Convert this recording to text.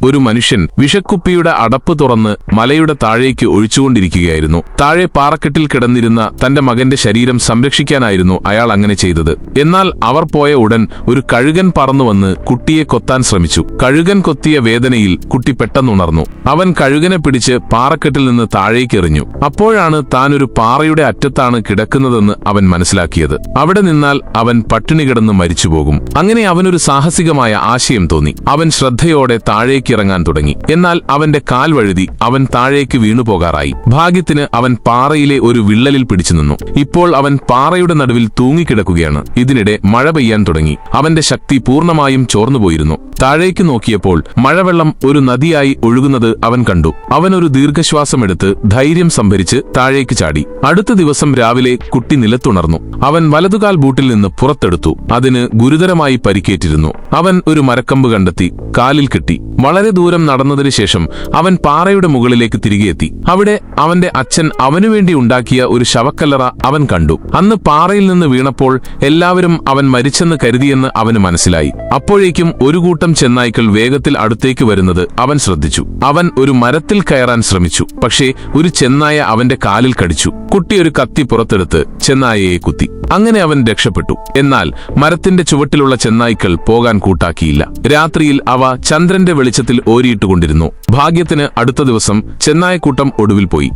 ഒരു മനുഷ്യൻ വിഷക്കുപ്പിയുടെ അടപ്പ് തുറന്ന് മലയുടെ താഴേക്ക് ഒഴിച്ചുകൊണ്ടിരിക്കുകയായിരുന്നു. താഴെ പാറക്കെട്ടിൽ കിടന്നിരുന്ന തന്റെ മകന്റെ ശരീരം സംരക്ഷിക്കാനായിരുന്നു അയാൾ അങ്ങനെ ചെയ്തത്. എന്നാൽ അവർ പോയ ഉടൻ ഒരു കഴുകൻ പറന്നുവന്ന് കുട്ടിയെ കൊത്താൻ ശ്രമിച്ചു. കഴുകൻ കൊത്തിയ വേദനയിൽ കുട്ടി പെട്ടെന്നുണർന്നു. അവൻ കഴുകനെ പിടിച്ച് പാറക്കെട്ടിൽ നിന്ന് താഴേക്കെറിഞ്ഞു. അപ്പോഴാണ് താൻ ഒരു പാറയുടെ അറ്റത്താണ് കിടക്കുന്നതെന്ന് അവൻ മനസ്സിലാക്കിയത്. അവിടെ നിന്നാൽ അവൻ പട്ടിണി കിടന്ന് മരിച്ചുപോകും. അങ്ങനെ അവനൊരു സാഹസികമായ ആശയം തോന്നി. അവൻ ശ്രദ്ധയോടെ താഴേക്കിറങ്ങാൻ തുടങ്ങി. എന്നാൽ അവന്റെ കാൽ വഴുതി അവൻ താഴേക്ക് വീണുപോകാറായി. ഭാഗ്യത്തിന് അവൻ പാറയിലെ ഒരു വിള്ളലിൽ പിടിച്ചു നിന്നു. ഇപ്പോൾ അവൻ പാറയുടെ നടുവിൽ തൂങ്ങിക്കിടക്കുകയാണ്. ഇതിനിടെ മഴ പെയ്യാൻ തുടങ്ങി. അവന്റെ ശക്തി പൂർണ്ണമായും ചോർന്നുപോയിരുന്നു. താഴേക്ക് നോക്കിയപ്പോൾ മഴവെള്ളം ഒരു നദിയായി ഒഴുകുന്നത് അവൻ കണ്ടു. അവൻ ഒരു ദീർഘശ്വാസമെടുത്ത് ധൈര്യം സംഭരിച്ച് താഴേക്ക് ചാടി. അടുത്ത ദിവസം രാവിലെ കുട്ടി നിലത്തുണർന്നു. അവൻ വലതുകാൽ ബൂട്ടിൽ നിന്ന് പുറത്തെടുത്തു. അതിന് ഗുരുതരമായി പരിക്കേറ്റിരുന്നു. അവൻ ഒരു മരക്കമ്പ് കണ്ടെത്തി കാലിൽ കെട്ടി. വളരെ ദൂരം നടന്നതിനു ശേഷം അവൻ പാറയുടെ മുകളിലേക്ക് തിരികെ എത്തി. അവിടെ അവന്റെ അച്ഛൻ അവനുവേണ്ടി ഉണ്ടാക്കിയ ഒരു ശവക്കല്ലറ അവൻ കണ്ടു. അന്ന് പാറയിൽ നിന്ന് വീണപ്പോൾ എല്ലാവരും അവൻ മരിച്ചെന്ന് കരുതിയെന്ന് അവന് മനസ്സിലായി. അപ്പോഴേക്കും ഒരു കൂട്ടം ചെന്നായ്ക്കൾ വേഗത്തിൽ അടുത്തേക്ക് വരുന്നത് അവൻ ശ്രദ്ധിച്ചു. അവൻ ഒരു മരത്തിൽ കയറാൻ ശ്രമിച്ചു. പക്ഷേ ഒരു ചെന്നായ അവന്റെ കാലിൽ കടിച്ചു. കുട്ടി ഒരു കത്തി പുറത്തെടുത്ത് ചെന്നായയെ കുത്തി. അങ്ങനെ അവൻ രക്ഷപ്പെട്ടു. എന്നാൽ മരത്തിന്റെ ചുവട്ടിലുള്ള ചെന്നായ്ക്കൾ പോകാൻ കൂട്ടാക്കിയില്ല. രാത്രിയിൽ അവ ചന്ദ്രന്റെ വെളിച്ചത്തിൽ ഓരിയിട്ടുകൊണ്ടിരുന്നു. ഭാഗ്യത്തിന് അടുത്ത ദിവസം ചെന്നായക്കൂട്ടം ഒടുവിൽ പോയി.